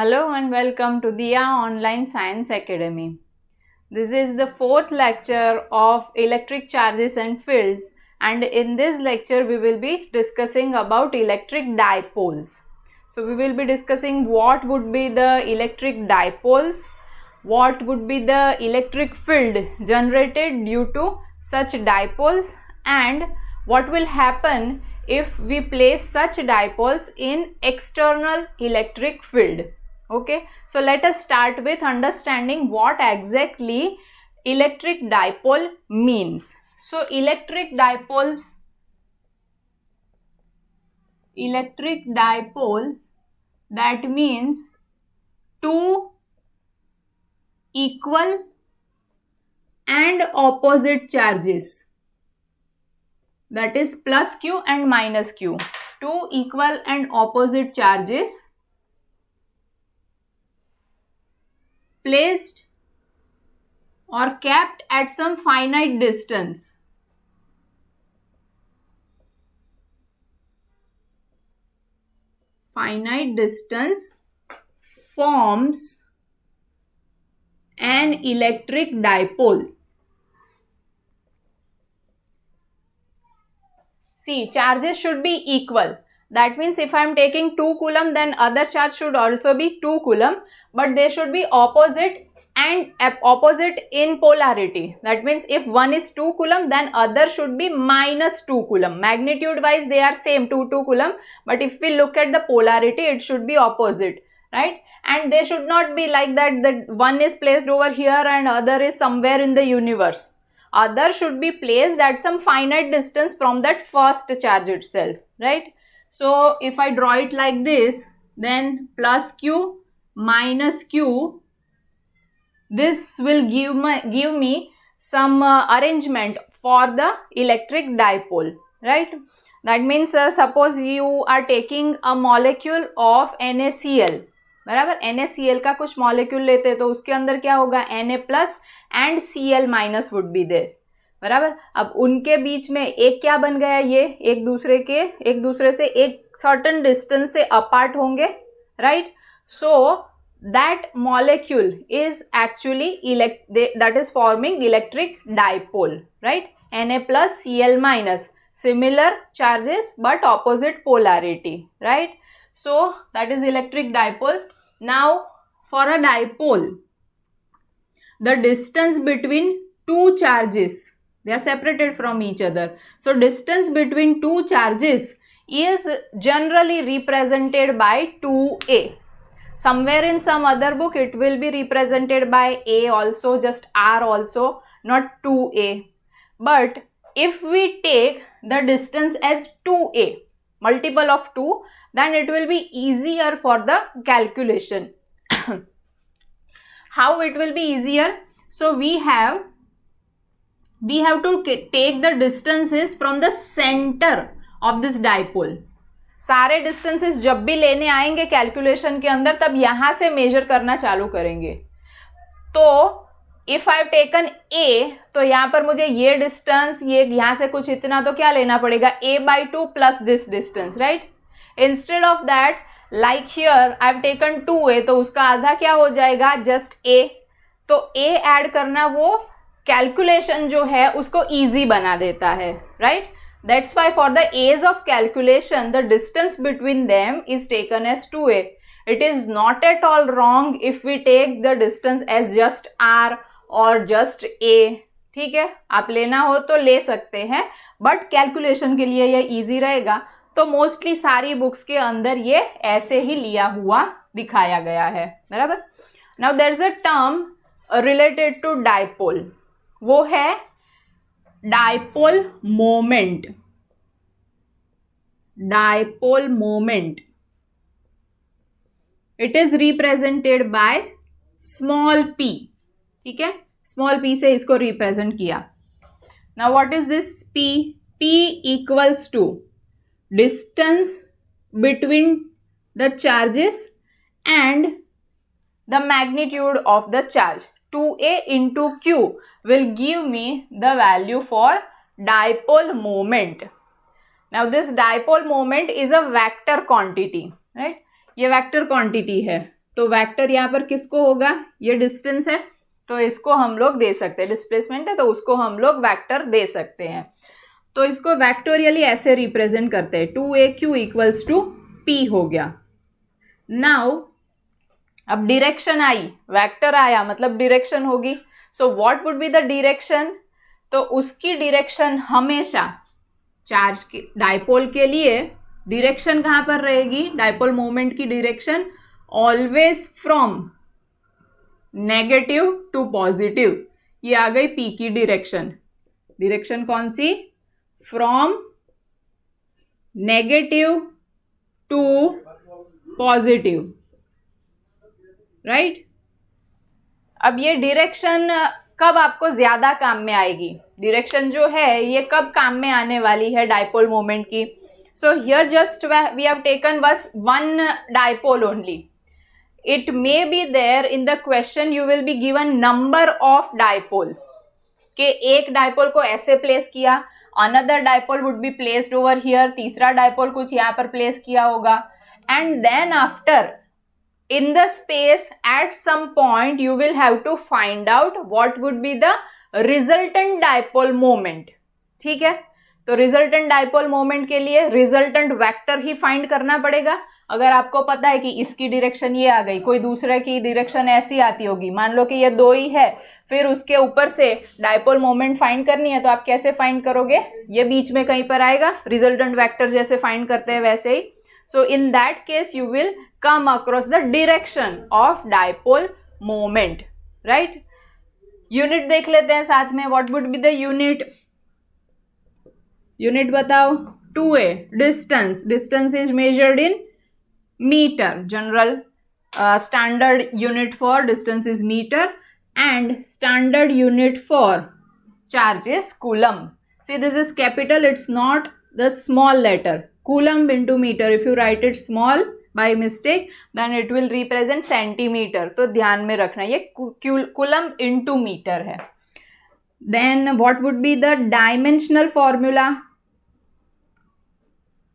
Hello and welcome to Diya Online Science Academy. This is the fourth lecture of electric charges and fields, and in this lecture we will be discussing about electric dipoles. So we will be discussing what would be the electric dipoles, what would be the electric field generated due to such dipoles, and what will happen if we place such dipoles in external electric field. Okay, so let us start with understanding what exactly electric dipole means. So electric dipoles that means two equal and opposite charges, that is plus q and minus q, two equal and opposite charges placed or kept at some finite distance. Finite distance forms an electric dipole. See, charges should be equal. That means if I am taking 2 coulomb, then other charge should also be 2 coulomb, but they should be opposite and opposite in polarity. That means if one is 2 coulomb, then other should be minus 2 coulomb. Magnitude wise they are same, 2 coulomb, but if we look at the polarity, it should be opposite, right? And they should not be like that one is placed over here and other is somewhere in the universe. Other should be placed at some finite distance from that first charge itself, right? So if I draw it like this, then plus q minus q, this will give me some arrangement for the electric dipole, right? That means suppose you are taking a molecule of NaCl, बराबर, NaCl का कुछ molecule लेते तो उसके अंदर क्या होगा, Na plus and Cl minus would be there, बराबर. अब उनके बीच में एक क्या बन गया, ये एक दूसरे से एक सर्टेन डिस्टेंस से अपार्ट होंगे, right. So that molecule is actually that is forming electric dipole, right? Na plus Cl minus, similar charges but opposite polarity, right? So that is electric dipole. Now for a dipole, the distance between two charges, they are separated from each other. So distance between two charges is generally represented by 2a. Somewhere in some other book it will be represented by a also, just r also, not 2a. But if we take the distance as 2a, multiple of 2, then it will be easier for the calculation. How it will be easier? So we have to take the distances from the center of this dipole. सारे distances जब भी लेने आएंगे calculation के अंदर, तब यहां से मेजर करना चालू करेंगे. तो if I have taken a, तो यहां पर मुझे ये डिस्टेंस, ये यहां से कुछ इतना, तो क्या लेना पड़ेगा, a/2 plus this distance, right. Instead of that, like here I have taken 2a, तो उसका आधा क्या हो जाएगा, जस्ट a. तो a ऐड करना वो कैलकुलेशन जो है उसको इजी बना देता है, right. That's why for the a's of calculation, the distance between them is taken as 2a. It is not at all wrong if we take the distance as just r or just a. ठीक है, आप लेना हो तो ले सकते हैं, but calculation के लिए ये इजी रहेगा. तो मोस्टली सारी बुक्स के अंदर ये ऐसे ही लिया हुआ दिखाया गया है, बराबर. Now there is a term related to dipole, वो है dipole moment. Dipole moment, it is represented by small p. ठीक है, small p से इसको represent किया. Now what is this p? P equals to distance between the charges and the magnitude of the charge. 2a into q will give me the value for dipole moment. Now this dipole moment is a vector quantity, right? ये vector quantity है. तो vector यहाँ पर किसको होगा, ये distance है तो इसको हम लोग दे सकते हैं, डिस्प्लेसमेंट है तो उसको हम लोग वेक्टर दे सकते हैं। तो इसको वेक्टोरियली ऐसे रिप्रेजेंट करते हैं, 2aq इक्वल्स टू p हो गया। नाउ अब डायरेक्शन आई, वेक्टर आया मतलब डायरेक्शन होगी, so what would be the direction, तो उसकी डायरेक्शन हमेशा चार्ज के डायपोल के लिए डायरेक्शन कहाँ पर रहेगी, डायपोल मोमेंट की direction always from negative to positive. ये आ गई p की डायरेक्शन, डायरेक्शन कौन सी, from negative to positive, right. अब ये डायरेक्शन कब आपको ज्यादा काम में आएगी, डायरेक्शन जो है ये कब काम में आने वाली है डायपोल मोमेंट की। So here just we have taken बस one dipole only, it may be there in the question you will be given number of dipoles, के एक डायपोल को ऐसे प्लेस किया, another dipole would be placed over here, तीसरा dipole कुछ यहाँ पर प्लेस किया होगा, and then after in the space at some point you will have to find out what would be the resultant dipole moment, ठीक है। तो resultant dipole moment के लिए resultant vector ही find करना पड़ेगा। अगर आपको पता है कि इसकी डायरेक्शन ये आ गई, कोई दूसरे की डायरेक्शन ऐसी आती होगी, मान लो कि ये दो ही है, फिर उसके ऊपर से डायपोल मोमेंट फाइंड करनी है, तो आप कैसे फाइंड करोगे, ये बीच में कहीं पर आएगा, रिजल्टेंट वेक्टर जैसे फाइंड करते हैं वैसे ही। So in that case you will come across the direction of dipole moment, right? Unit देख लेते हैं साथ में, what would be the unit? Unit बताओ, 2a, distance, distance is measured in meter, general standard unit for distance is meter, and standard unit for charge is coulomb. See, this is capital, it's not the small letter. Coulomb into meter, if you write it small by mistake then it will represent centimeter, तो ध्यान में रखना ये coulomb into meter है। Then what would be the dimensional formula,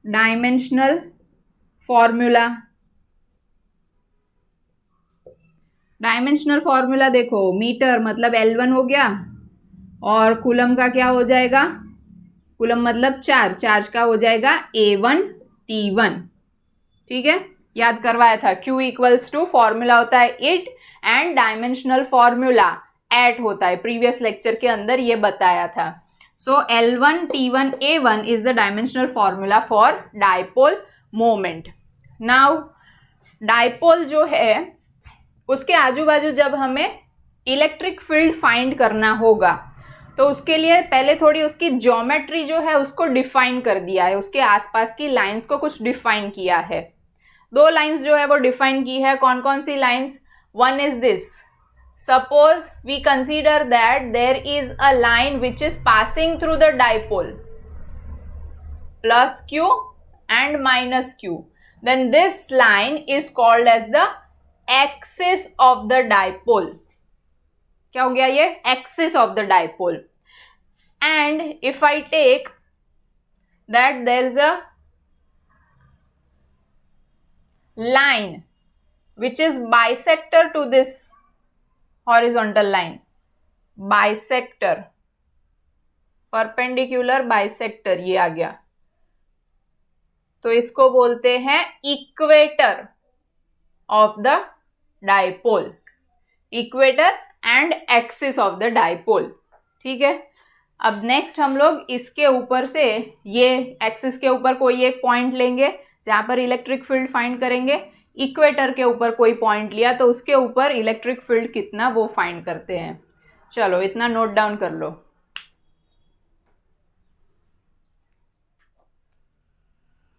dimensional formula, dimensional formula देखो, metre मतलब L1 हो गया और कूलम का क्या हो जाएगा, कूलम मतलब चार्ज, चार्ज का हो जाएगा A1 T1, ठीक है, याद करवाया था। Q इक्वल्स टू फॉर्मूला होता है इट एंड डायमेंशनल फॉर्मूला एट होता है, प्रीवियस लेक्चर के अंदर ये बताया था। So L1 T1 A1 is the dimensional formula for dipole moment. Now dipole जो है उसके आजू बाजू जब हमें इलेक्ट्रिक फील्ड फाइंड करना होगा तो उसके लिए पहले थोड़ी उसकी ज्योमेट्री जो है उसको डिफाइन कर दिया है, उसके आसपास की लाइंस को कुछ डिफाइन किया है। दो लाइंस जो है वो डिफाइन की है, कौन कौन सी lines, one is this, suppose we consider that there is a line which is passing through the dipole plus q and minus q, then this line is called as the axis of the dipole. क्या हो गया ये, axis of the dipole. And if I take that there is a line which is bisector to this horizontal line, bisector, perpendicular bisector ये आ गया, तो इसको बोलते हैं equator of the dipole, equator and axis of the dipole, ठीक है। अब नेक्स्ट हम लोग इसके ऊपर से, ये एक्सिस के ऊपर कोई एक पॉइंट लेंगे जहां पर इलेक्ट्रिक फील्ड फाइंड करेंगे, इक्वेटर के ऊपर कोई पॉइंट लिया तो उसके ऊपर इलेक्ट्रिक फील्ड कितना वो फाइंड करते हैं। चलो इतना नोट डाउन कर लो।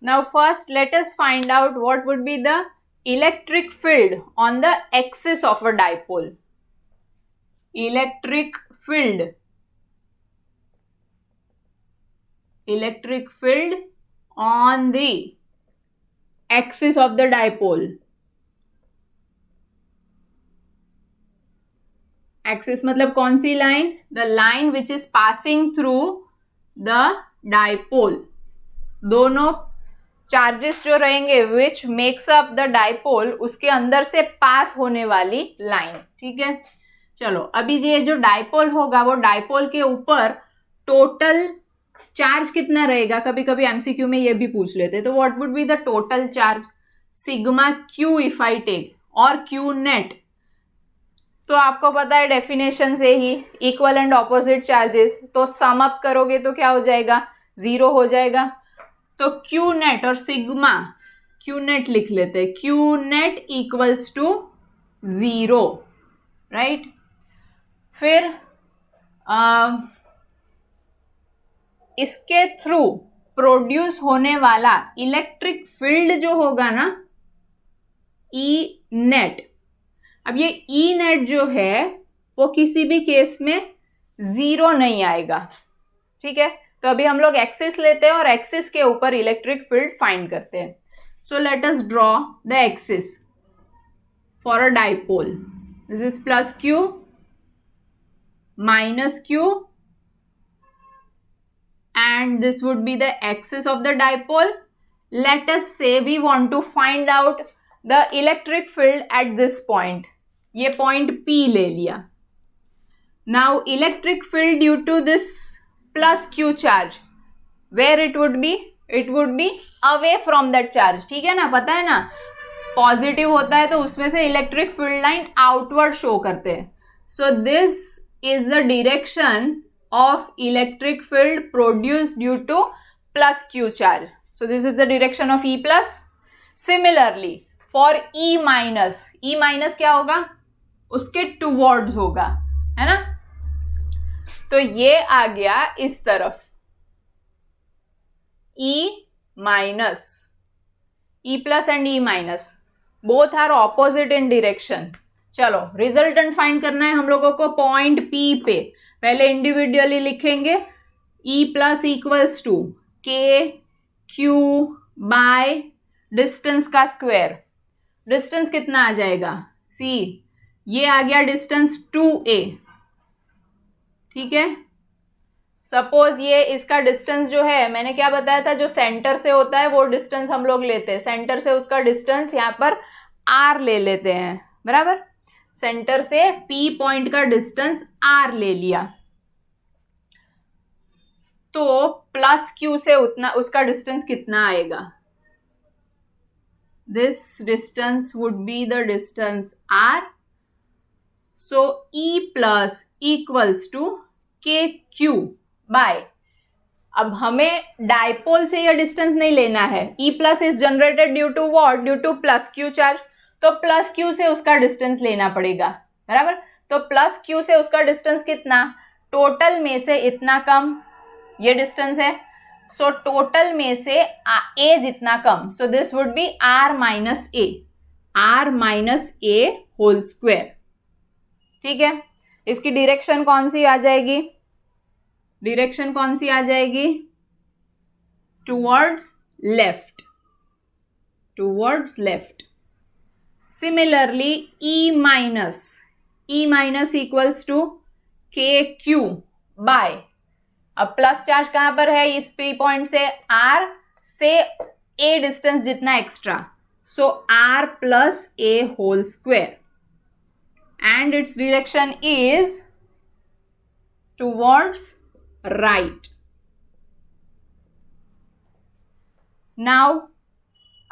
Now first let us find out what would be the electric field on the axis of a dipole. Electric field on the axis of the dipole, axis मतलब कौन सी लाइन, the line which is passing through the dipole, दोनों charges जो रहेंगे which makes up the dipole, उसके अंदर से पास होने वाली लाइन। ठीक है, चलो अभी ये जो डाइपोल होगा वो डाइपोल के ऊपर टोटल चार्ज कितना रहेगा, कभी कभी एमसीक्यू में ये भी पूछ लेते, तो what would be the total charge, sigma q if I take, और क्यू नेट तो आपको पता है डेफिनेशन से ही इक्वल एंड ऑपोजिट चार्जेस, तो सम अप करोगे तो क्या हो जाएगा, 0 हो जाएगा। तो क्यू नेट और सिग्मा, क्यू नेट लिख लेते हैं, q net equals to 0, right. फिर इसके थ्रू प्रोड्यूस होने वाला इलेक्ट्रिक फील्ड जो होगा ना, ई नेट, अब ये ई नेट जो है वो किसी भी केस में 0 नहीं आएगा। ठीक है, तो अभी हम लोग एक्सिस लेते हैं और एक्सिस के ऊपर इलेक्ट्रिक फील्ड फाइंड करते हैं। So let us draw the axis for a dipole, this is plus Q minus Q and this would be the axis of the dipole. Let us say we want to find out the electric field at this point. ये point P ले लिया. Now electric field due to this plus Q charge, where it would be? It would be away from that charge. ठीक है ना, पता है ना, positive होता है तो उसमें से electric field line outward show करते हैं. So this is the direction of electric field produced due to plus Q charge. So this is the direction of E plus. Similarly for E minus क्या होगा, उसके towards होगा, है ना, तो ये आ गया इस तरफ E minus, E plus and E minus both are opposite in direction. चलो रिजल्टेंट फाइंड करना है हम लोगों को पॉइंट P पे. पहले इंडिविजुअली लिखेंगे, E प्लस इक्वल्स टू के क्यू बाय डिस्टेंस का स्क्वायर. डिस्टेंस कितना आ जाएगा, सी ये आ गया डिस्टेंस 2a. ठीक है, सपोज ये इसका डिस्टेंस जो है, मैंने क्या बताया था, जो सेंटर से होता है वो डिस्टेंस हम लोग लेते हैं, सेंटर से उसका डिस्टेंस यहाँ पर r ले लेते हैं, बराबर. सेंटर से P पॉइंट का डिस्टेंस R ले लिया, तो प्लस Q से उतना उसका डिस्टेंस कितना आएगा, this distance would be the distance R. So E plus equals to के क्यू बाय, अब हमें डाइपोल से यह डिस्टेंस नहीं लेना है. E plus is generated due to what, due to plus Q charge, तो प्लस Q से उसका डिस्टेंस लेना पड़ेगा, बराबर. तो प्लस Q से उसका डिस्टेंस कितना, टोटल में से इतना कम ये डिस्टेंस है, सो टोटल में से a जितना कम, so this would be r minus a whole square. ठीक है, इसकी डायरेक्शन कौन सी आ जाएगी, डायरेक्शन कौन सी आ जाएगी, towards left, towards left. Similarly, E minus equals to KQ by, अब प्लस चार्ज कहाँ पर है, इस P पॉइंट से R से A डिस्टेंस जितना extra, so R plus A whole square, and it's direction is towards right. Now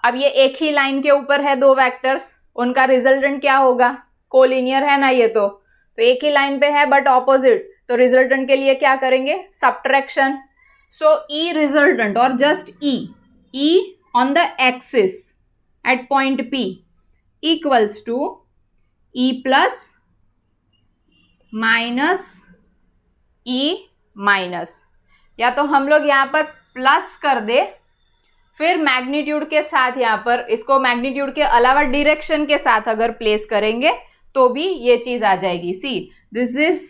अब ये एक ही लाइन के ऊपर है दो वेक्टर्स, उनका रिजल्टेंट क्या होगा, कोलिनियर है ना ये, तो एक ही लाइन पे है बट ऑपोजिट, तो रिजल्टेंट के लिए क्या करेंगे, सब्ट्रैक्शन. सो ई रिजल्टेंट और just E on the axis at point P equals to E plus minus E minus, या तो हम लोग यहाँ पर प्लस कर दे, फिर मैग्नीट्यूड के साथ यहाँ पर इसको मैग्नीट्यूड के अलावा डायरेक्शन के साथ अगर प्लेस करेंगे तो भी ये चीज आ जाएगी. सी दिस इज,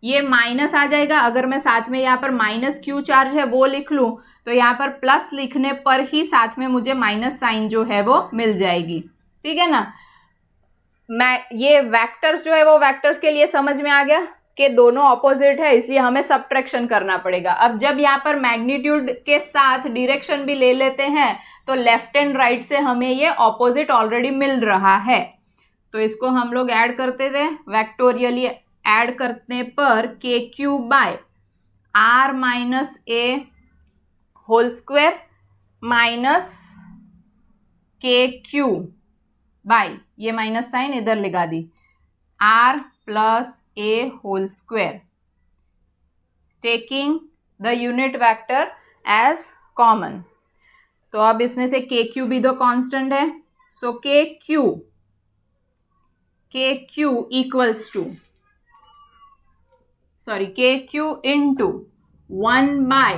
ये माइनस आ जाएगा, अगर मैं साथ में यहाँ पर माइनस Q चार्ज है वो लिख लूँ तो यहाँ पर प्लस लिखने पर ही साथ में मुझे माइनस साइन जो है वो मिल जाएगी. ठीक है ना, मैं ये वेक्टर्स जो है वो वेक्टर्स के लिए समझ में आ गया कि दोनों ऑपोजिट है, इसलिए हमें सब्ट्रैक्शन करना पड़ेगा. अब जब यहाँ पर मैग्नीट्यूड के साथ डायरेक्शन भी ले लेते हैं तो लेफ्ट एंड राइट से हमें ये ऑपोजिट ऑलरेडी मिल रहा है, तो इसको हम लोग ऐड करते थे, वेक्टोरियली ऐड करने पर k q by are minus A whole square minus k q by, ये माइनस साइन इधर लगा दी, r plus A whole square, taking the unit vector as common. तो अब इसमें से के क्यू भी तो कांस्टेंट है, so K Q equals to के Q into 1 by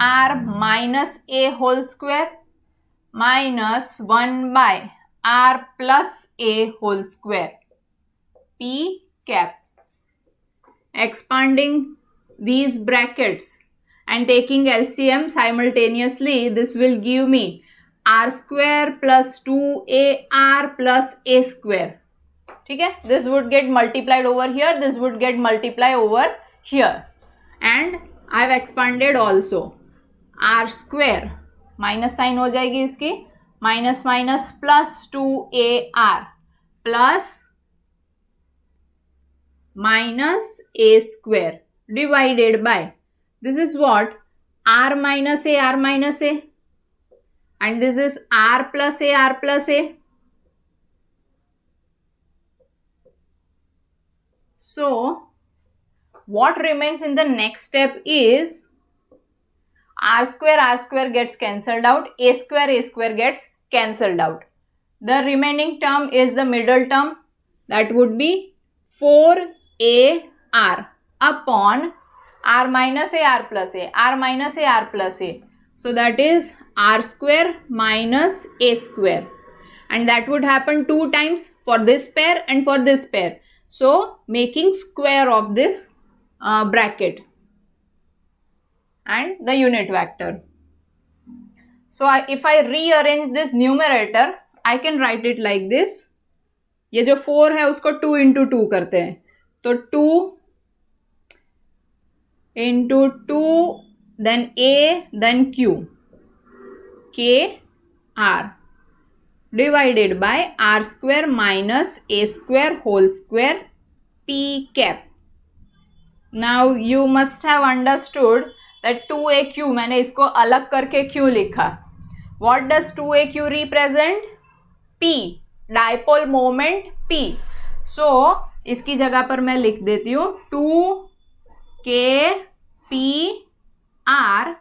are minus A whole square minus 1 by R plus A whole square, P cap. Expanding these brackets and taking LCM simultaneously, this will give me r square plus 2ar plus a square. ठीक है, this would get multiplied over here, this would get multiplied over here, and I have expanded also r square, minus sign हो जाएगी इसकी, minus minus plus 2ar plus minus a square divided by, this is what, r minus a and this is r plus a. So what remains in the next step is r square gets cancelled out, a square gets cancelled out. The remaining term is the middle term, that would be 4ar upon r minus a plus a. So that is r square minus a square, and that would happen 2 times for this pair and for this pair. So making square of this bracket and the unit vector. So if I rearrange this numerator, I can write it like this. ये जो 4 है उसको 2 into 2 करते हैं, तो 2 into 2 then a then q, k r divided by r square minus a square whole square p cap. Now you must have understood that 2aq मैंने इसको अलग करके क्यों लिखा. What does 2aq represent? P, dipole moment P. So इसकी जगह पर मैं लिख देती हूँ 2kpr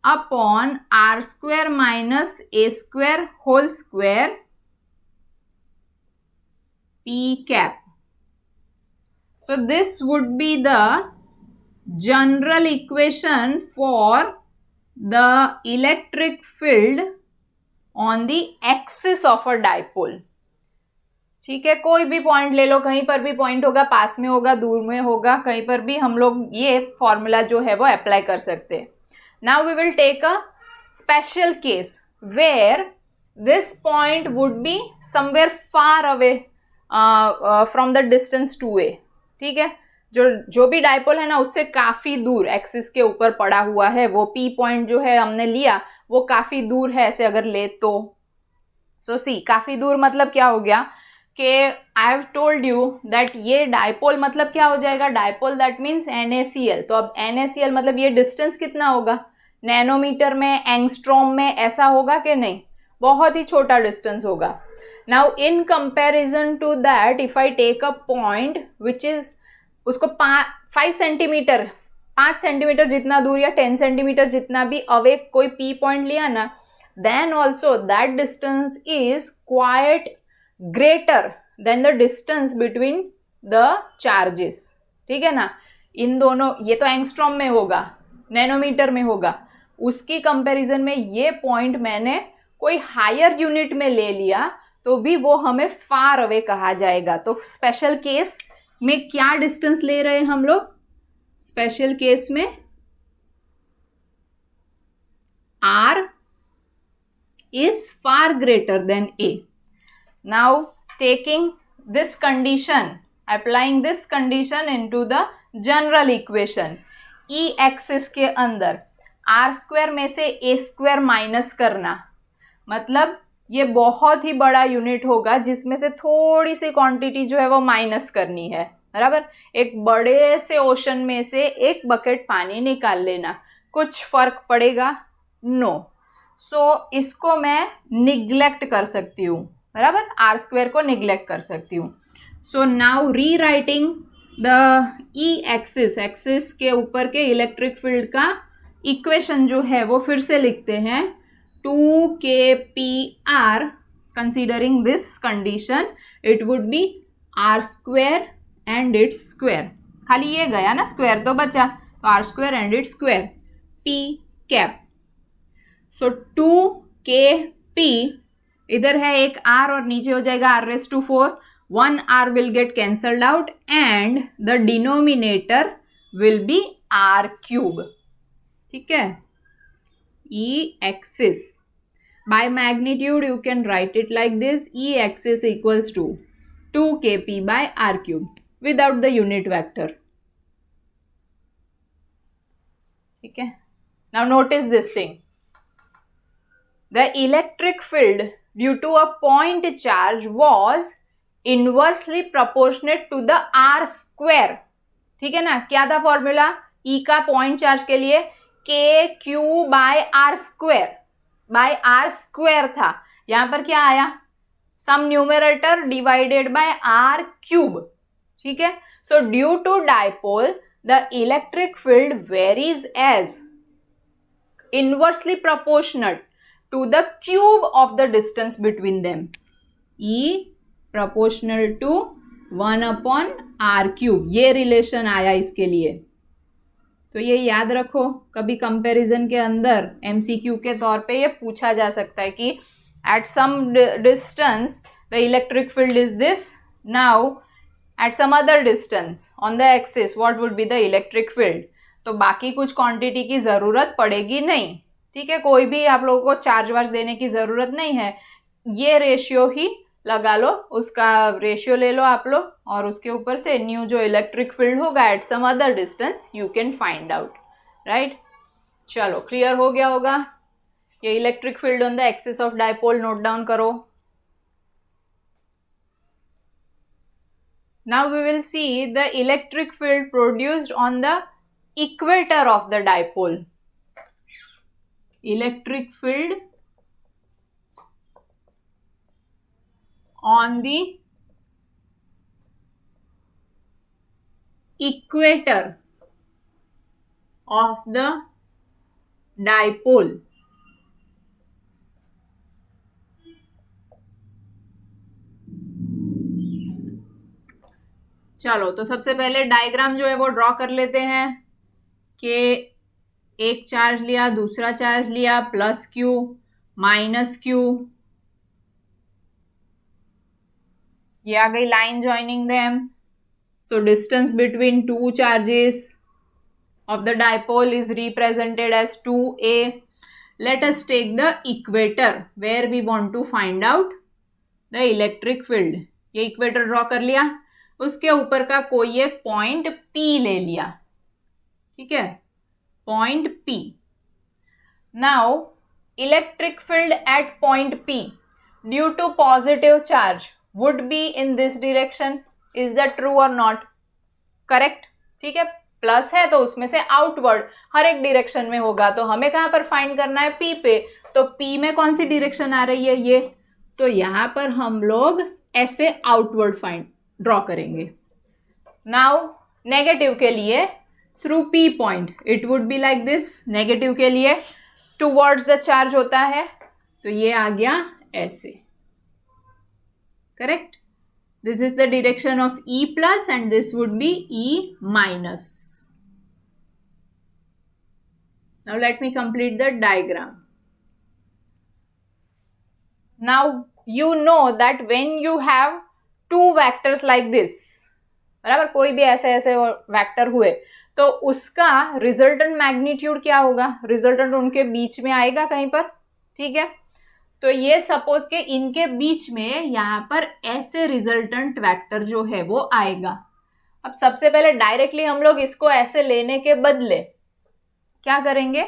upon r square minus a square whole square p cap. So this would be the general equation for the electric field on the axis of a dipole. ठीक है, कोई भी पॉइंट ले लो, कहीं पर भी पॉइंट होगा, पास में होगा, दूर में होगा, कहीं पर भी हम लोग ये फॉर्मूला जो है वो अप्लाई कर सकते हैं. Now we will take a special case where this point would be somewhere far away from the distance 2a. ठीक है, जो भी डाइपोल है ना उससे काफी दूर एक्सिस के ऊपर पड़ा हुआ है, वो P पॉइंट जो है हमने लिया वो काफी दूर है, ऐसे अगर ले तो. सो सी, काफी दूर मतलब क्या हो गया कि I have told you that ये डाइपोल मतलब क्या हो जाएगा, डाइपोल दैट मीन्स NaCl. तो अब NaCl मतलब ये डिस्टेंस कितना होगा, नैनोमीटर में, एंगस्ट्रॉम में, ऐसा होगा कि नहीं, बहुत ही छोटा डिस्टेंस होगा. Now in comparison to that if I take a point which is उसको 5 सेंटीमीटर जितना दूर या 10 सेंटीमीटर जितना भी अवे कोई P पॉइंट लिया ना, then also that distance is quite greater than the distance between the charges. ठीक है ना, इन दोनों, ये तो एंगस्ट्रॉम में होगा, नैनोमीटर में होगा, उसकी कंपैरिजन में ये पॉइंट मैंने कोई हायर यूनिट में ले लिया तो भी वो हमें फार अवे कहा जाएगा. तो स्पेशल केस में क्या डिस्टेंस ले रहे हैं हम लोग, स्पेशल केस में R is far greater than A. Now taking this condition, applying this condition into the general equation, E axis के अंदर R square में से A square माइनस करना, मतलब ये बहुत ही बड़ा यूनिट होगा जिसमें से थोड़ी सी क्वांटिटी जो है वो माइनस करनी है, बराबर। एक बड़े से ओशन में से एक बकेट पानी निकाल लेना, कुछ फर्क पड़ेगा? नो। सो इसको मैं निग्लेक्ट कर सकती हूँ, बराबर, आर स्क्वायर को निग्लेक्ट कर सकती हूँ। सो नाउ री writing the E axis, axis के ऊपर के इलेक्ट्रिक फील्ड का इक्वेशन जो है वो फिर से लिखते हैं। 2kpr, considering this condition it would be r square and its square, खाली ये गया ना, स्क्वायर तो बचा, तो r square and its square, p cap. So 2kp, इधर है एक r और नीचे हो जाएगा r raised to 4, 1 r will get cancelled out and the denominator will be r cube. ठीक है, E axis by magnitude you can write it like this, E axis equals to 2kp by r cube without the unit vector. ठीक है, now notice this thing, the electric field due to a point charge was inversely proportionate to the r square. ठीक है ना, क्या था formula E का point charge के लिए? के क्यू बाय आर स्क्वायर था, यहां पर क्या आया? Some numerator divided by r cube. ठीक है, so due to dipole the electric field varies as inversely proportional to the cube of the distance between them, E proportional to 1/r cube, ये relation आया इसके लिए। तो ये याद रखो, कभी कंपैरिजन के अंदर एमसीक्यू के तौर पे ये पूछा जा सकता है कि at some distance the electric field is this, now at some other distance on the axis what would be the electric field. तो बाकी कुछ क्वांटिटी की ज़रूरत पड़ेगी नहीं, ठीक है, कोई भी आप लोगों को चार्ज वार्ज देने की ज़रूरत नहीं है, ये रेशियो ही लगा लो, उसका रेशियो ले लो आप लोग और उसके ऊपर से न्यू जो इलेक्ट्रिक फील्ड होगा at some other distance you can find out, right. चलो, क्लियर हो गया होगा। ये electric field on the axis of dipole note down करो। Now we will see the electric field produced on the equator of the dipole. Electric field on the equator of the dipole. चलो, तो सबसे पहले diagram जो है वो draw कर लेते हैं कि एक चार्ज लिया, दूसरा चार्ज लिया, प्लस क्यू माइनस क्यू, ये आ गई line joining them. So distance between two charges of the dipole is represented as 2a. Let us take the equator where we want to find out the electric field. ये equator draw कर लिया, उसके ऊपर का कोई एक point P ले लिया, ठीक है, point P. Now electric field at point P due to positive charge would be in this direction. Is that true or not? Correct? ठीक है, प्लस है तो उसमें से आउटवर्ड हर एक डायरेक्शन में होगा, तो हमें कहाँ पर फाइंड करना है? P पे। तो P में कौन सी डायरेक्शन आ रही है? ये, तो यहाँ पर हम लोग ऐसे आउटवर्ड फाइंड ड्रॉ करेंगे। नाउ नेगेटिव के लिए through P point it would be like this, negative के लिए टूवर्ड्स द चार्ज होता है, तो ये आ गया ऐसे, correct. This is the direction of E plus and this would be E minus. Now let me complete the diagram. Now you know that when you have two vectors like this, बराबर, कोई भी ऐसे ऐसे vector हुए तो उसका resultant magnitude क्या होगा? रिजल्टेंट उनके बीच में आएगा कहीं पर, ठीक है। तो ये सपोज के इनके बीच में यहाँ पर ऐसे रिजल्टेंट वेक्टर जो है वो आएगा। अब सबसे पहले डायरेक्टली हम लोग इसको ऐसे लेने के बदले क्या करेंगे?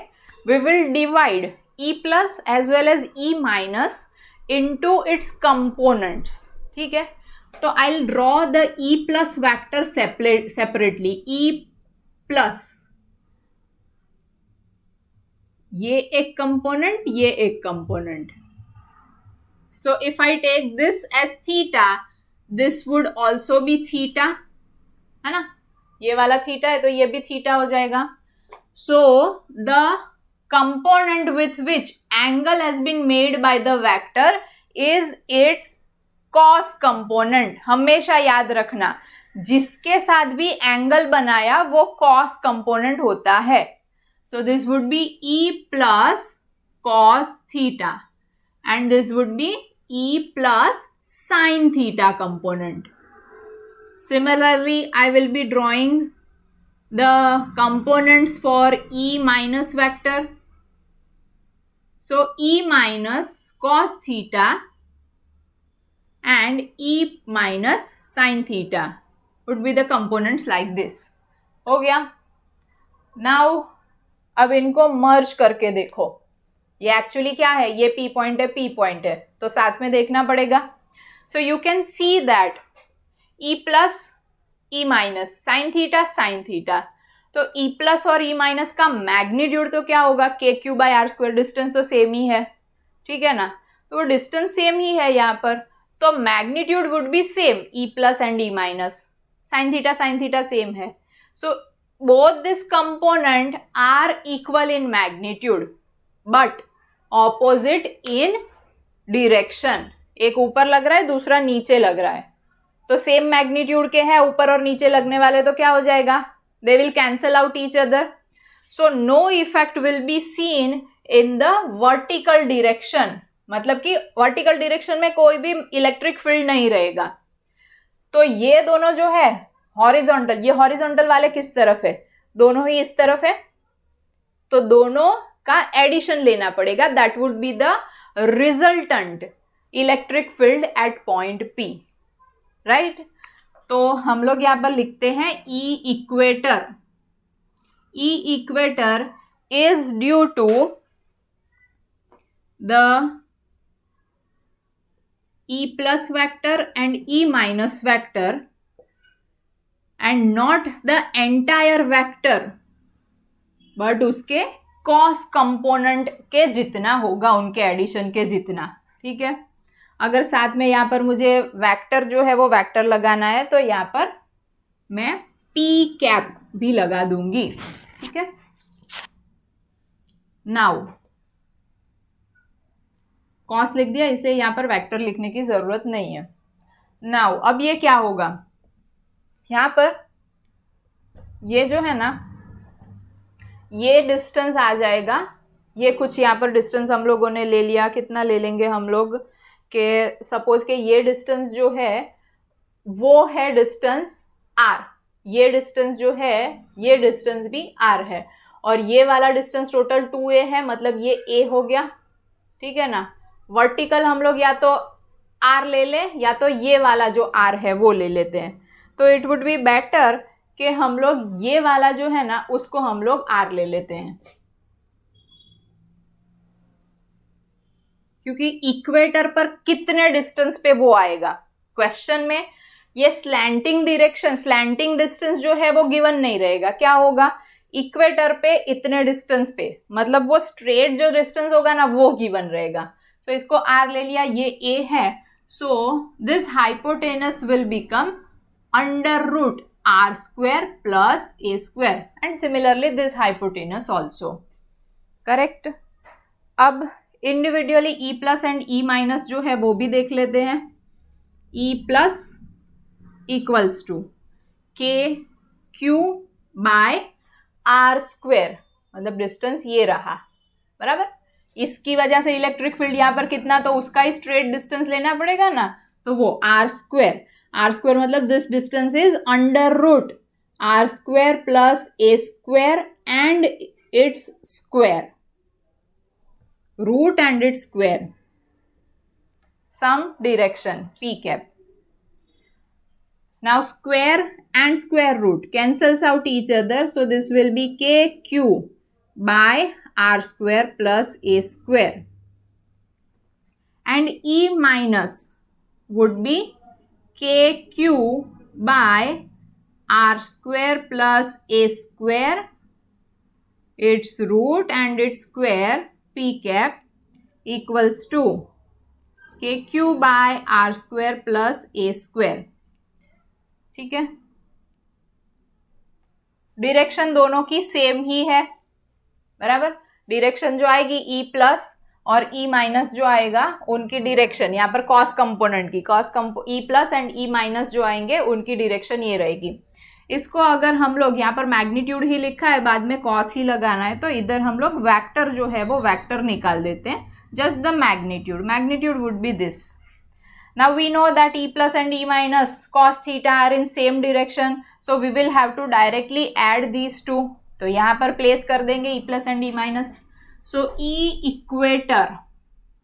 We will divide E plus as well as E minus into its components. ठीक है, तो I'll draw the E plus vector separately. E plus ये एक component, ये एक component. So if I take this as theta, this would also be theta, है ना, ये वाला थीटा है तो ये भी थीटा हो जाएगा. So the component with which angle has been made by the vector is its cos component. हमेशा याद रखना, जिसके साथ भी एंगल बनाया वो cos component होता है. So this would be E plus cos theta and this would be E plus sin theta component. Similarly, I will be drawing the components for E minus vector. So E minus cos theta and E minus sin theta would be the components like this. हो गया. Now अब इनको मर्ज करके देखो, ये actually क्या है, ये P पॉइंट है, P पॉइंट है, तो साथ में देखना पड़ेगा. So you can see that E plus E minus sine theta sine theta, तो E प्लस और E माइनस का मैग्नीट्यूड तो क्या होगा, K Q by R square. Distance तो सेम ही है, ठीक है ना, तो वो डिस्टेंस सेम ही है यहाँ पर, तो magnitude would be same, E plus and E minus. Sine theta same है. सो both this component are equal in magnitude but opposite in direction. एक ऊपर लग रहा है, दूसरा नीचे लग रहा है, तो सेम मैग्नीट्यूड के हैं, ऊपर और नीचे लगने वाले, तो क्या हो जाएगा, they will cancel out each other. So no effect will be seen in the vertical direction. मतलब कि वर्टिकल डायरेक्शन में कोई भी इलेक्ट्रिक फील्ड नहीं रहेगा. तो ये दोनों जो है हॉरिजॉन्टल, ये हॉरिजॉन्टल वाले किस तरफ है, दोनों ही इस तरफ है, तो दोनों का एडिशन लेना पड़ेगा. That would be the resultant electric field at point P, right. तो हम लोग यहां पर लिखते हैं E equator. E equator is due to the E plus vector and E minus vector and not the entire vector but उसके cos component के जितना होगा, उनके एडिशन के जितना. ठीक है, अगर साथ में यहाँ पर मुझे वेक्टर जो है वो वेक्टर लगाना है तो यहाँ पर मैं P कैप भी लगा दूंगी. ठीक है, नाउ कॉस लिख दिया, इसलिए यहाँ पर वेक्टर लिखने की जरूरत नहीं है. नाउ अब ये क्या होगा, यहाँ पर ये जो है ना, ये डिस्टेंस आ जाएगा, ये कुछ यहाँ पर डिस्टेंस हम लोगों ने ले लिया. कितना ले लेंगे हम लोग के, सपोज के ये डिस्टेंस जो है वो है डिस्टेंस r, ये डिस्टेंस जो है ये डिस्टेंस भी r है, और ये वाला डिस्टेंस टोटल 2a है, मतलब ये a हो गया. ठीक है ना, वर्टिकल हम लोग या तो r ले लें या तो ये वाला जो r है वो ले लेते हैं. तो इट वुड बी बेटर कि हम लोग ये वाला जो है ना उसको हम लोग r ले लेते हैं, क्योंकि इक्वेटर पर कितने डिस्टेंस पे वो आएगा क्वेश्चन में. ये स्लैंटिंग डायरेक्शन, स्लैंटिंग डिस्टेंस जो है वो गिवन नहीं रहेगा. क्या होगा, इक्वेटर पे इतने डिस्टेंस पे, मतलब वो स्ट्रेट जो डिस्टेंस होगा ना वो गिवन रहेगा. तो इसको r ले लिया, ये a है, so this hypotenuse will become under root r square plus a square and similarly this hypotenuse also. Correct. अब individually E plus and E minus जो है वो भी देख लेते हैं. E प्लस इक्वल्स टू के क्यू बाय आर स्क्वायर, मतलब डिस्टेंस ये रहा, बराबर. इसकी वजह से इलेक्ट्रिक फील्ड यहाँ पर कितना, तो उसका ही स्ट्रेट डिस्टेंस लेना पड़ेगा ना, तो वो आर स्क्वायर. आर स्क्वायर मतलब this distance is under root R square plus A square and its square, root and its square, some direction p cap. Now square and square root cancels out each other, so this will be kq by r square plus a square, and E minus would be kq by r square plus a square, its root and its square p cap equals to kq by r square plus a square. ठीक है, direction दोनों की same ही है, बराबर. Direction जो आएगी E plus और ई माइनस जो आएगा उनकी डायरेक्शन यहाँ पर कॉस कंपोनेंट की E plus and E minus जो आएंगे उनकी डायरेक्शन ये रहेगी. इसको अगर हम लोग यहाँ पर मैग्नीट्यूड ही लिखा है, बाद में कॉस ही लगाना है, तो इधर हम लोग वेक्टर जो है वो वेक्टर निकाल देते हैं. Just the magnitude would be this. Now we know that E plus and E minus cos theta are in same direction, so we will have to directly add these two. तो यहाँ पर place कर देंगे E plus and E minus. So E equator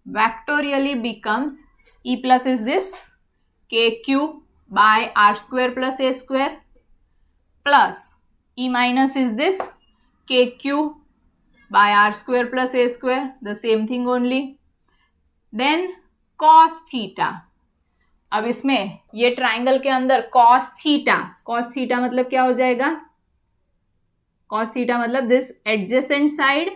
vectorially becomes E plus is this kq by r square plus a square plus E minus is this kq by r square plus a square, the same thing only. Then cos theta. अब इसमें ये triangle के अंदर cos theta मतलब क्या हो जाएगा? cos theta मतलब this adjacent side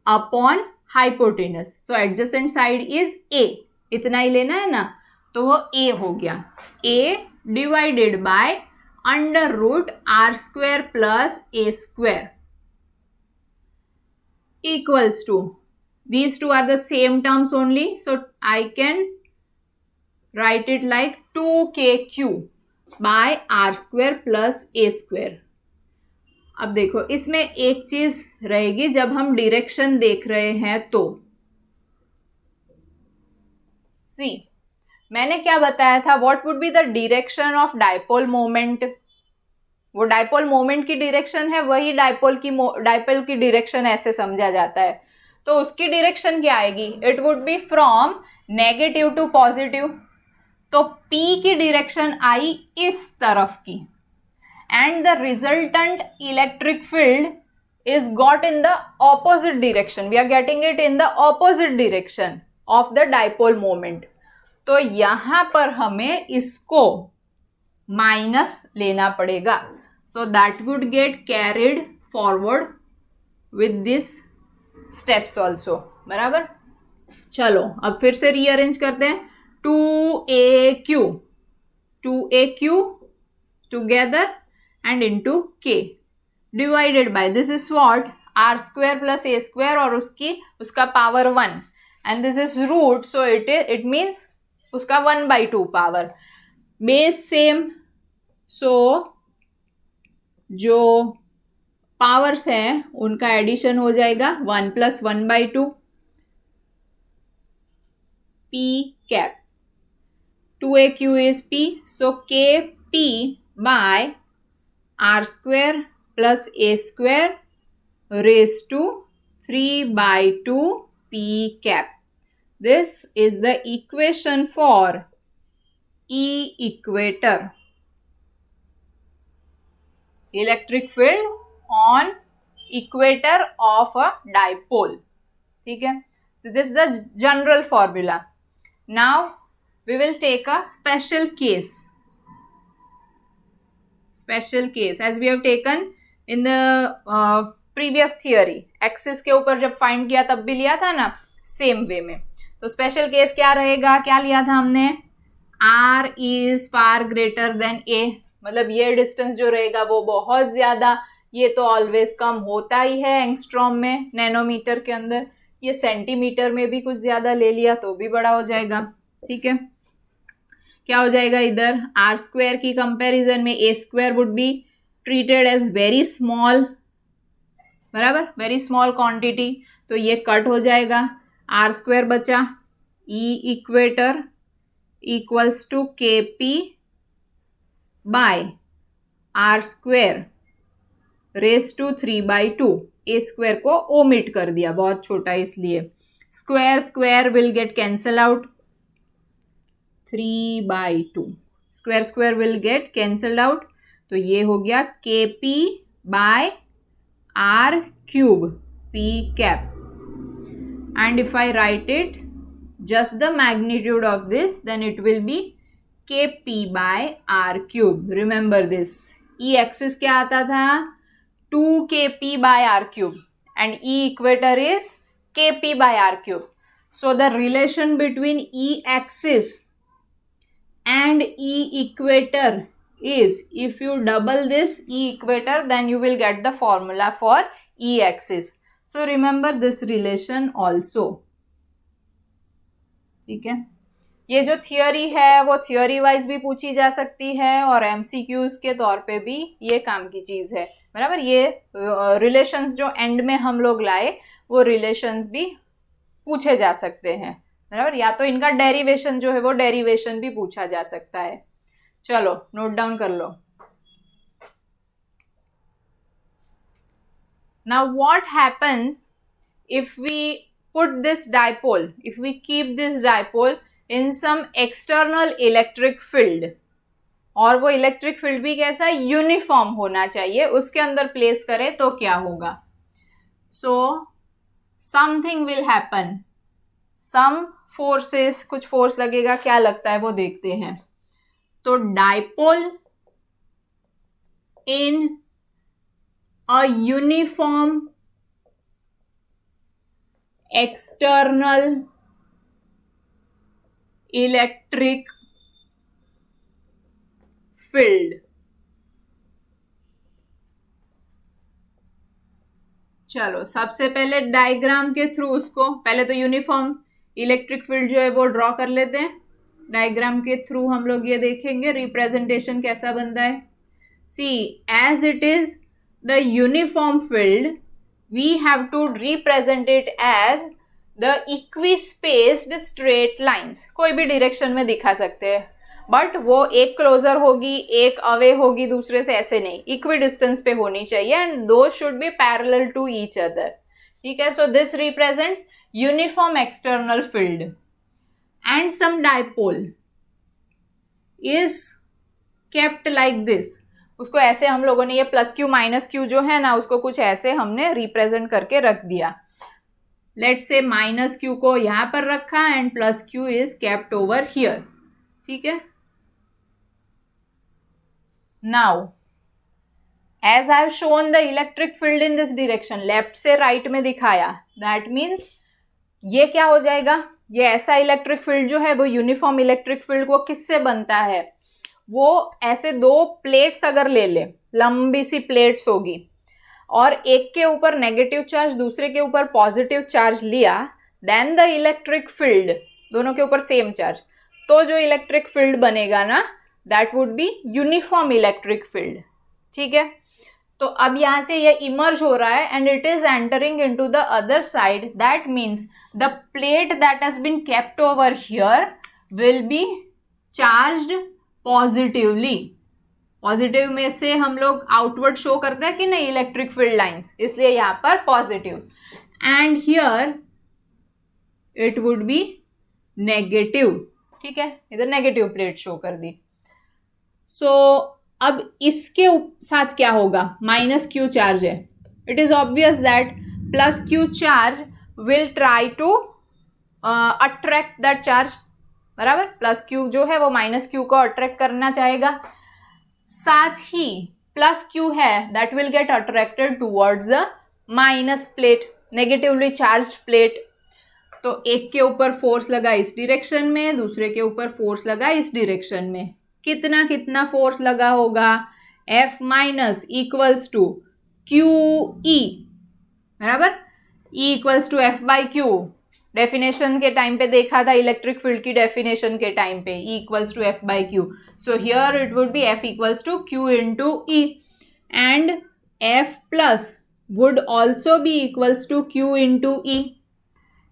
upon hypotenuse. तो एडजेसेंट साइड इज a, इतना ही लेना है ना, तो वो a हो गया. a divided by under root r square plus a square equals to, these two are the same terms only, so I can write it like 2kq by r square plus a square. अब देखो इसमें एक चीज रहेगी, जब हम direction देख रहे हैं तो सी मैंने क्या बताया था, what would be the direction of dipole moment. वो डाइपोल मोमेंट की डायरेक्शन है, वही डाइपोल की डायरेक्शन ऐसे समझा जाता है. तो उसकी डायरेक्शन क्या आएगी? It would be from negative to positive. तो P की डायरेक्शन आई इस तरफ की, and the resultant electric field is got in the opposite direction. We are getting it in the opposite direction of the dipole moment. तो यहां पर हमें इसको माइनस लेना पड़ेगा. So that would get carried forward with this steps also, बराबर. चलो अब फिर से रीअरेंज करते हैं. 2aq together and into k divided by, this is what, r square plus a square और उसका power 1, and this is root, so it means उसका 1/2 पावर. बेस सेम, so जो पावर्स है उनका एडिशन हो जाएगा 1 plus 1/2 p cap. 2aq is p, so kp by r square plus a square raised to 3/2 p cap. This is the equation for E equator, electric field on equator of a dipole. ठीक है, so this is the general formula. Now we will take a special case as we have taken in the previous theory. Axis के ऊपर जब find किया तब भी लिया था ना, सेम वे में. तो स्पेशल केस क्या रहेगा, क्या लिया था हमने? r is far greater than a, मतलब ये डिस्टेंस जो रहेगा वो बहुत ज्यादा. ये तो ऑलवेज कम होता ही है एंगस्ट्रॉम में, नैनोमीटर के अंदर. ये सेंटीमीटर में भी कुछ ज्यादा ले लिया तो भी बड़ा हो जाएगा. ठीक है, क्या हो जाएगा इधर? आर स्क्वायर की कंपैरिजन में a square would be treated as very small, बराबर, वेरी स्मॉल क्वांटिटी. तो ये कट हो जाएगा, आर स्क्वायर बचा. E equator equals to k p by r square raise to 3/2. A square को ओमिट कर दिया, बहुत छोटा इसलिए. Square will get cancel out. 3/2 square will get cancelled out. तो ये हो गया kp बाय r cube p cap. and if I write it just the magnitude of this, then it will be kp by r cube. Remember this. E axis क्या आता था? 2kp by r cube and E equator is kp by r cube. So the relation between E axis and E equator is, if you double this E equator, then you will get the formula for E axis. So remember this relation also. ठीक है, ये जो theory है वो theory wise भी पूछी जा सकती है और एमसीक्यूज के तौर पे भी ये काम की चीज है, बराबर. ये रिलेशंस जो एंड में हम लोग लाए वो रिलेशंस भी पूछे जा सकते हैं, बराबर. या तो इनका डेरिवेशन जो है वो डेरिवेशन भी पूछा जा सकता है. चलो नोट डाउन कर लो. Now what happens if we put this dipole, if we keep this dipole in some external electric field, और वो इलेक्ट्रिक फील्ड भी कैसा यूनिफॉर्म होना चाहिए, उसके अंदर प्लेस करें तो क्या होगा? So something will happen, some forces, कुछ फोर्स लगेगा. क्या लगता है वो देखते हैं. तो dipole in a uniform external electric field. चलो सबसे पहले डायग्राम के थ्रू उसको, पहले तो यूनिफॉर्म इलेक्ट्रिक फील्ड जो है वो ड्रॉ कर लेते हैं. डायग्राम के थ्रू हम लोग ये देखेंगे रिप्रेजेंटेशन कैसा बनता है. See, as it is the uniform field, we have to represent it as the equispaced straight lines. कोई भी डायरेक्शन में दिखा सकते हैं, बट वो एक क्लोजर होगी, एक अवे होगी दूसरे से, ऐसे नहीं, इक्वी डिस्टेंस पे होनी चाहिए and though should be parallel to each other. ठीक है, so this represents uniform external field and some dipole is kept like this. उसको ऐसे हम लोगों ने, ये प्लस क्यू माइनस क्यू जो है ना, उसको कुछ ऐसे हमने रिप्रेजेंट करके रख दिया. लेट्स से माइनस क्यू को यहां पर रखा and plus Q is kept over here. ठीक है, now as I have shown the electric field in this direction, left से राइट में दिखाया, दैट मीन्स ये क्या हो जाएगा, ये ऐसा इलेक्ट्रिक फील्ड जो है वो यूनिफॉर्म इलेक्ट्रिक फील्ड को किससे बनता है, वो ऐसे दो प्लेट्स अगर ले ले, लंबी सी प्लेट्स होगी और एक के ऊपर नेगेटिव चार्ज दूसरे के ऊपर पॉजिटिव चार्ज लिया, देन द इलेक्ट्रिक फील्ड, दोनों के ऊपर सेम चार्ज, तो जो इलेक्ट्रिक फील्ड बनेगा ना, that would be uniform electric field. ठीक है, तो अब यहां से ये इमर्ज हो रहा है and it is entering into the other side. That means the plate that has been kept over here will be charged positively. Positive में से हम लोग आउटवर्ड शो करते हैं कि नहीं इलेक्ट्रिक फील्ड लाइंस, इसलिए यहां पर positive, and here it would B negative. ठीक है, इधर नेगेटिव प्लेट शो कर दी. सो अब इसके साथ क्या होगा, माइनस क्यू चार्ज है. It is obvious that plus Q charge will try to attract that charge, बराबर. प्लस क्यू जो है वो माइनस क्यू को अट्रैक्ट करना चाहेगा. साथ ही प्लस क्यू है that will get attracted towards the minus plate, negatively charge plate. तो एक के ऊपर फोर्स लगा इस डायरेक्शन में, दूसरे के ऊपर फोर्स लगा इस डायरेक्शन में. कितना कितना फोर्स लगा होगा, F minus equals to Q E, बराबर. E equals to F by Q, definition के टाइम पे देखा था इलेक्ट्रिक फील्ड की डेफिनेशन के टाइम पे, E equals to F by Q. So here it would be F equals to Q into E and F plus would also be equals to Q into E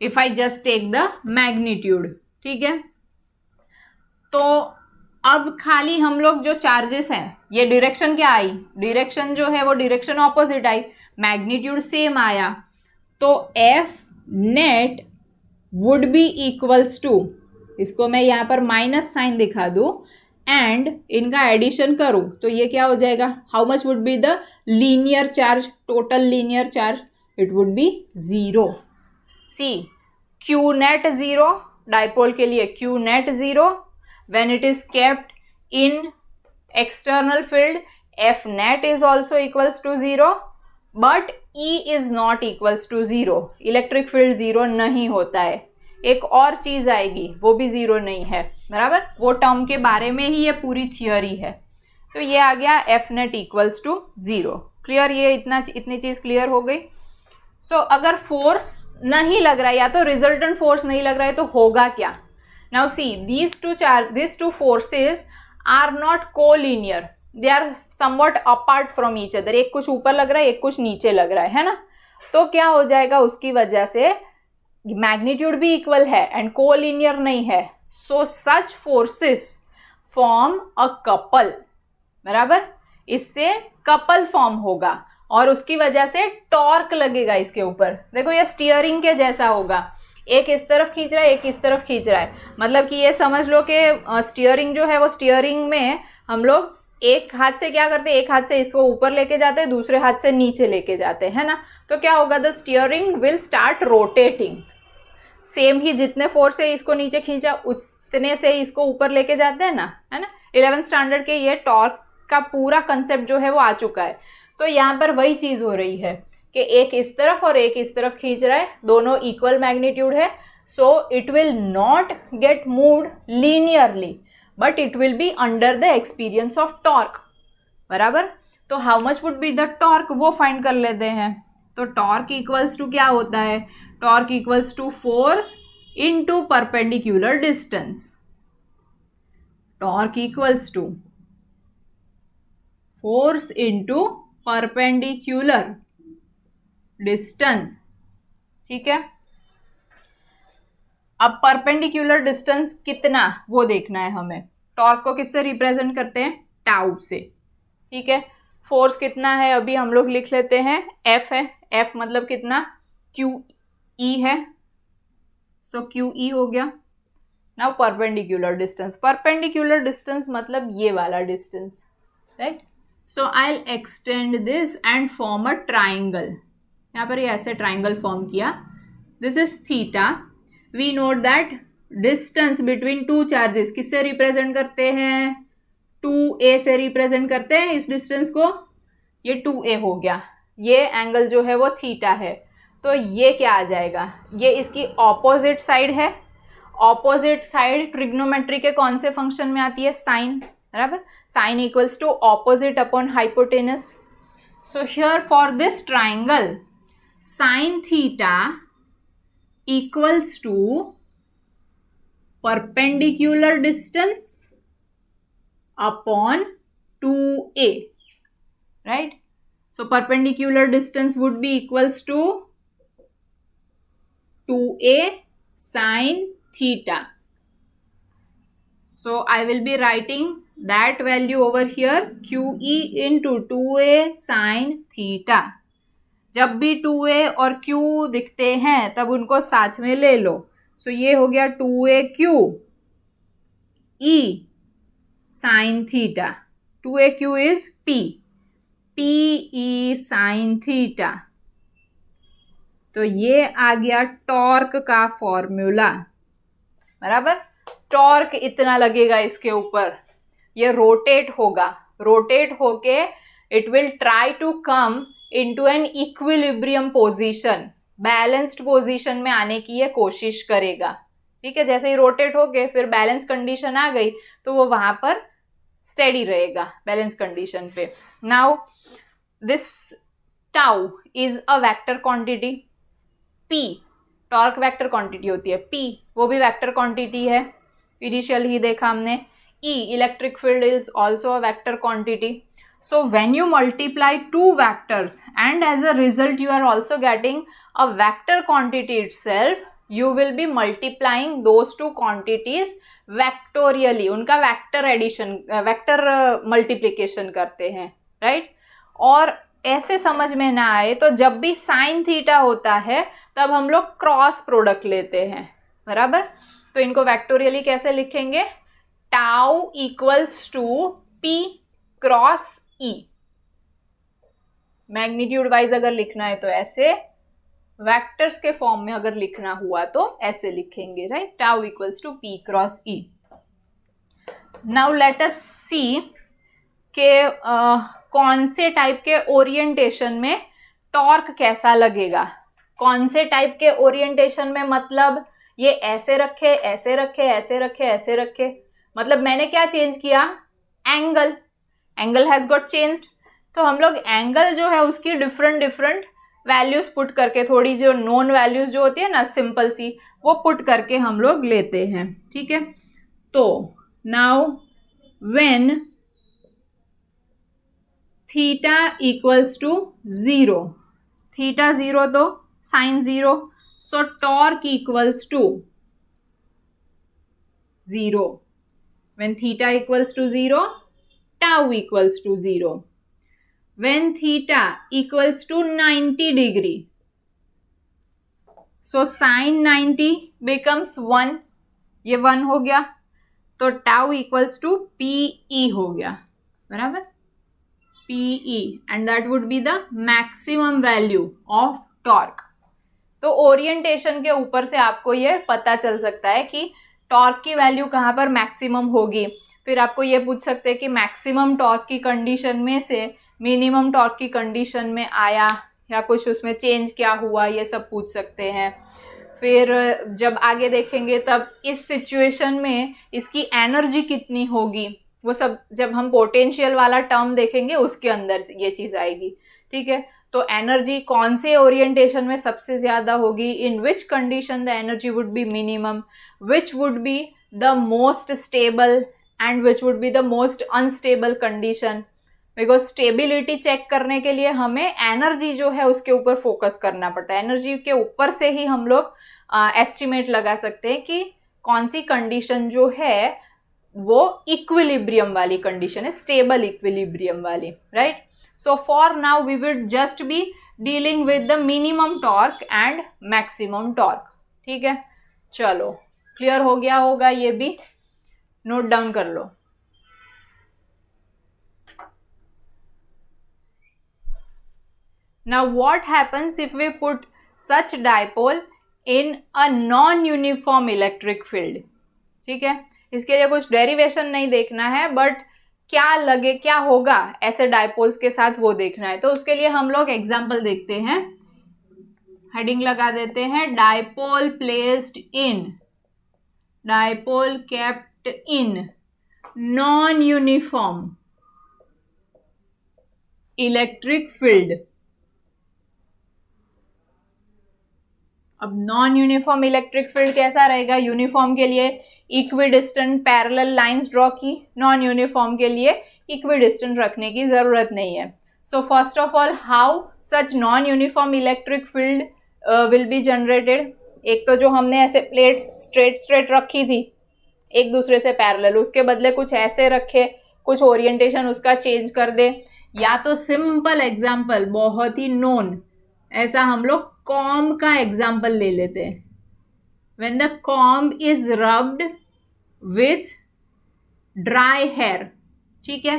if I just take the magnitude. ठीक है, तो अब खाली हम लोग जो charges हैं, ये डायरेक्शन क्या आई, डायरेक्शन जो है वो डायरेक्शन ऑपोजिट आई, मैग्नीट्यूड सेम आया, तो F net would be equals to, इसको मैं यहाँ पर माइनस साइन दिखा दूँ एंड इनका एडिशन करूँ तो ये क्या हो जाएगा, how much would be the linear charge, total linear charge, it would be 0. See, Q net 0, dipole के लिए Q net 0, when it is kept in external field F net is also equals to 0, but E is not equals to 0. Electric field 0 नहीं होता है. एक और चीज आएगी वो भी 0 नहीं है, बराबर. वो टर्म के बारे में ही ये पूरी थियोरी है. तो ये आ गया F net equals to 0. Clear? ये इतनी चीज क्लियर हो गई. सो अगर फोर्स नहीं लग रहा है या तो रिजल्टेंट फोर्स नहीं लग रहा है तो होगा क्या? Now see, these two forces are not co-linear, they are somewhat apart from each other. एक कुछ ऊपर लग रहा है, एक कुछ नीचे लग रहा है ना. तो क्या हो जाएगा, उसकी वजह से मैग्नीट्यूड भी इक्वल है एंड को-लिनियर नहीं है. सो सच फोर्सेस फॉर्म अ कपल, बराबर. इससे कपल फॉर्म होगा और उसकी वजह से टॉर्क लगेगा इसके ऊपर. देखो ये स्टीयरिंग के जैसा होगा, एक इस तरफ खींच रहा है, एक इस तरफ खींच रहा है. मतलब कि ये समझ लो कि स्टीयरिंग जो है वो स्टीयरिंग में हम लोग एक हाथ से क्या करते हैं, एक हाथ से इसको ऊपर लेके जाते हैं, दूसरे हाथ से नीचे लेके जाते हैं, है ना. तो क्या होगा, the steering will start rotating. Same ही जितने फोर्स से इसको नीचे खींचा उतने से इसको ऊपर लेके जाते हैं ना, है ना. 11th स्टैंडर्ड के ये टॉर्क का पूरा कंसेप्ट जो है वो आ चुका है. तो यहाँ पर वही चीज हो रही है कि एक इस तरफ और एक इस तरफ खींच रहा है, दोनों इक्वल मैग्नीट्यूड है. So it will not gate moved linearly but it will be under the experience of torque, बराबर. तो how much would be the torque वो फाइंड कर लेते हैं. तो टॉर्क इक्वल्स टू क्या होता है, torque equals to force into perpendicular distance. Torque equals to force into perpendicular distance. ठीक है. अब परपेंडिकुलर डिस्टेंस कितना वो देखना है हमें. टॉर्क को किससे रिप्रेजेंट करते हैं, टाउ से. ठीक है. फोर्स कितना है अभी हम लोग लिख लेते हैं, F है. F मतलब कितना, QE है. सो QE हो गया. Now perpendicular distance, perpendicular distance मतलब ये वाला distance, right. So I will extend this and form a triangle. यहाँ पर ये ऐसे ट्राइंगल फॉर्म किया. This is theta. We note that distance between two charges किससे रिप्रेजेंट करते हैं, 2a से रिप्रेजेंट करते हैं इस डिस्टेंस को. ये 2a हो गया. ये एंगल जो है वो थीटा है. तो ये क्या आ जाएगा, ये इसकी ऑपोजिट साइड है. ऑपोजिट साइड ट्रिग्नोमेट्री के कौन से फंक्शन में आती है, साइन, बराबर. Sine equals to opposite upon hypotenuse. So here for this triangle sine theta equals to perpendicular distance upon 2a, right. So perpendicular distance would be equals to 2a sin theta. So I will be writing that value over here, QE into 2a sin theta. जब भी 2a और q दिखते हैं तब उनको साथ में ले लो. सो ये हो गया 2aq e sine theta. 2aq is p e sign theta. तो ये आ गया टॉर्क का फॉर्मूला, बराबर. टॉर्क इतना लगेगा इसके ऊपर, ये रोटेट होगा. रोटेट होके it will try to come into an equilibrium position, balanced position में आने की ये कोशिश करेगा. ठीक है. जैसे ही रोटेट हो गए फिर बैलेंस कंडीशन आ गई तो वो वहां पर स्टेडी रहेगा बैलेंस कंडीशन पे. Now this tau is a vector quantity. P torque vector quantity होती है, P वो भी वेक्टर क्वांटिटी है, इनिशियल ही देखा हमने. E electric field is also a vector quantity. So when you multiply two vectors and as a result you are also getting a vector quantity itself, you will be multiplying those two quantities vectorially. उनका vector addition, vector multiplication करते हैं, right. और ऐसे समझ में ना आए तो जब भी साइन थीटा होता है तब हम लोग क्रॉस प्रोडक्ट लेते हैं, बराबर. तो इनको वेक्टोरियली कैसे लिखेंगे, tau equals to P cross E. Magnitude wise अगर लिखना है तो ऐसे, वेक्टर्स के फॉर्म में अगर लिखना हुआ तो ऐसे लिखेंगे, right, tau equals to p cross E. Now let us see के कौन से टाइप के ओरिएंटेशन में टॉर्क कैसा लगेगा. कौन से टाइप के ओरिएंटेशन में, मतलब ये ऐसे रखे, ऐसे रखे, ऐसे रखे, ऐसे रखे, मतलब मैंने क्या चेंज किया, एंगल हैज गॉट चेंज्ड. तो हम लोग एंगल जो है उसकी डिफरेंट वैल्यूज पुट करके, थोड़ी जो नोन वैल्यूज जो होती है ना सिंपल सी, वो पुट करके हम लोग लेते हैं, ठीक है. तो now when theta equals to 0, theta 0 तो sine 0, so torque equals to 0. When theta equals to 0, tau equals to 0. when theta equals to 90 degree, so sin 90 becomes 1, ये 1 हो गया, तो tau equals to PE हो गया, बराबर, PE, and that would be the maximum value of torque. तो orientation के ऊपर से आपको ये पता चल सकता है कि टॉर्क की वैल्यू कहाँ पर मैक्सिमम होगी. फिर आपको ये पूछ सकते हैं कि मैक्सिमम टॉर्क की कंडीशन में से मिनिमम टॉर्क की कंडीशन में आया या कुछ उसमें चेंज क्या हुआ, ये सब पूछ सकते हैं. फिर जब आगे देखेंगे तब इस सिचुएशन में इसकी एनर्जी कितनी होगी, वो सब जब हम पोटेंशियल वाला टर्म देखेंगे उसके अंदर ये चीज़ आएगी, ठीक है. तो एनर्जी कौन से ओरिएंटेशन में सबसे ज़्यादा होगी, in which condition the energy would be minimum, which would be the most stable and which would be the most unstable condition. Because stability check करने के लिए हमें एनर्जी जो है उसके ऊपर फोकस करना पड़ता है. एनर्जी के ऊपर से ही हम लोग एस्टिमेट लगा सकते हैं कि कौन सी कंडीशन जो है वो इक्विलिब्रियम वाली कंडीशन है, स्टेबल इक्विलिब्रियम वाली, right. So for now we will just be dealing with the minimum torque and maximum torque, ठीक है. चलो, क्लियर हो गया होगा, ये भी नोट डाउन कर लो. Now what happens if we put such dipole in a non-uniform electric field? ठीक है, इसके लिए कुछ डेरिवेशन नहीं देखना है, बट क्या लगे, क्या होगा ऐसे डाइपोल्स के साथ वो देखना है. तो उसके लिए हम लोग एग्जाम्पल देखते हैं, हेडिंग लगा देते हैं, dipole placed in, dipole kept in non uniform electric field. अब नॉन यूनिफॉर्म इलेक्ट्रिक फील्ड कैसा रहेगा, यूनिफॉर्म के लिए इक्विडिस्टेंट पैरेलल लाइंस ड्रॉ की, नॉन यूनिफॉर्म के लिए इक्विडिस्टेंट रखने की जरूरत नहीं है. So first of all, how such non uniform electric field will be generated. एक तो जो हमने ऐसे प्लेट्स स्ट्रेट रखी थी एक दूसरे से पैरेलल, उसके बदले कुछ ऐसे रखे, कुछ ओरिएंटेशन उसका चेंज कर दे, या तो सिंपल एग्जाम्पल बहुत ही नोन, ऐसा हम लोग कॉम्ब का एग्जाम्पल ले लेते हैं. When the comb is rubbed with dry hair, ठीक है.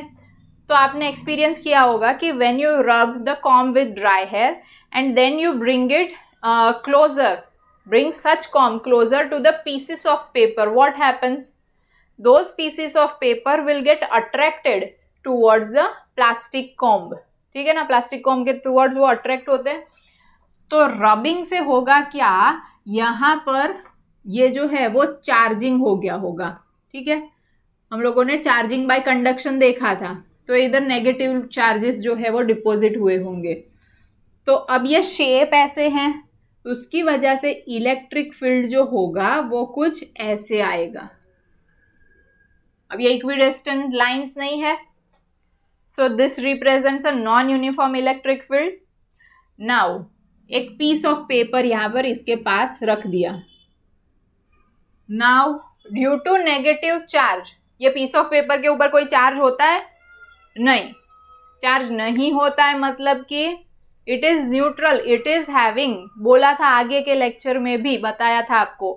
तो आपने एक्सपीरियंस किया होगा कि when you rub the comb with dry hair and then you bring it closer, bring such comb closer to the pieces of paper, what happens? Those pieces of paper will get attracted towards the plastic comb, ठीक है ना, plastic comb के towards वो attract होते हैं. तो rubbing से होगा क्या, यहाँ पर ये जो है वो चार्जिंग हो गया होगा, ठीक है. हम लोगों ने चार्जिंग बाय कंडक्शन देखा था, तो इधर नेगेटिव चार्जेस जो है वो डिपॉजिट हुए होंगे. तो अब ये शेप ऐसे हैं, उसकी वजह से इलेक्ट्रिक फील्ड जो होगा वो कुछ ऐसे आएगा. अब ये इक्विडिस्टेंट लाइंस नहीं है, so this represents a non uniform electric field. Now एक पीस ऑफ पेपर यहां पर इसके पास रख दिया. Now due to negative charge, ये पीस ऑफ पेपर के ऊपर कोई चार्ज होता है? नहीं, चार्ज नहीं होता है, मतलब कि it is neutral, it is having, बोला था आगे के लेक्चर में भी बताया था आपको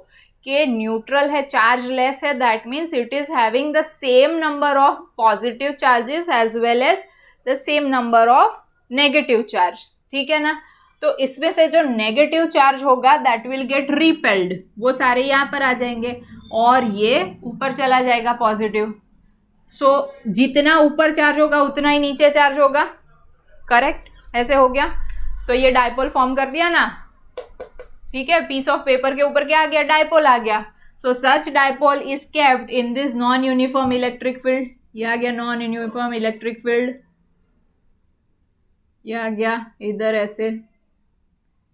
कि न्यूट्रल है, चार्ज लेस है, that means it is having the same number of positive charges as well as the same number of negative charge, ठीक है ना. तो इसमें से जो नेगेटिव चार्ज होगा दैट विल गेट रिपेल्ड, वो सारे यहाँ पर आ जाएंगे और ये ऊपर चला जाएगा पॉजिटिव. सो जितना ऊपर चार्ज होगा उतना ही नीचे चार्ज होगा. करेक्ट, ऐसे हो गया. तो ये डायपोल फॉर्म कर दिया ना. ठीक है, पीस ऑफ पेपर के ऊपर क्या आ गया, डायपोल आ गया. So such dipole is kept in this non uniform electric field. ये आ गया नॉन यूनिफॉर्म इलेक्ट्रिक फील्ड, ये आ गया इधर ऐसे.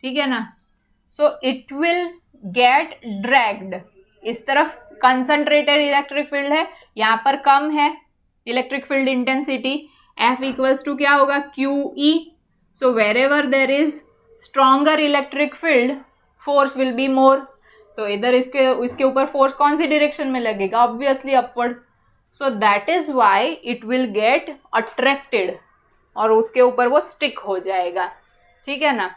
ठीक है ना. So it will get dragged. इस तरफ कंसंट्रेटेड इलेक्ट्रिक फील्ड है, यहाँ पर कम है electric field intensity. F equals to क्या होगा, QE. So wherever there is stronger electric field force will be more. तो इधर इसके ऊपर फोर्स कौन सी डायरेक्शन में लगेगा, obviously upward. So that is why it will get attracted और उसके ऊपर वो स्टिक हो जाएगा. ठीक है ना.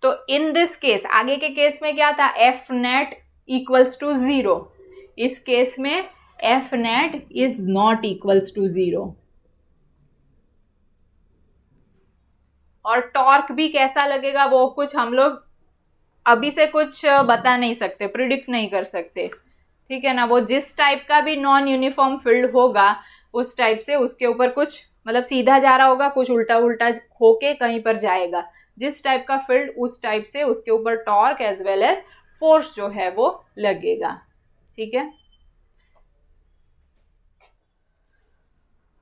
तो इन दिस केस, आगे के केस में क्या था, F नेट इक्वल्स टू 0. इस केस में F net is not equals to 0. और टॉर्क भी कैसा लगेगा वो कुछ हम लोग अभी से कुछ बता नहीं सकते, प्रिडिक्ट नहीं कर सकते. ठीक है ना. वो जिस टाइप का भी नॉन यूनिफॉर्म फील्ड होगा उस टाइप से उसके ऊपर कुछ मतलब सीधा जा रहा होगा, कुछ उल्टा उल्टा होके कहीं पर जाएगा. जिस टाइप का फील्ड उस टाइप से उसके ऊपर torque as well as force जो है वो लगेगा. ठीक है.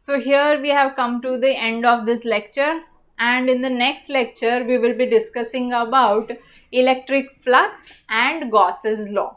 So here we have come to the end of this lecture, and in the next lecture we will be discussing about electric flux and Gauss's law.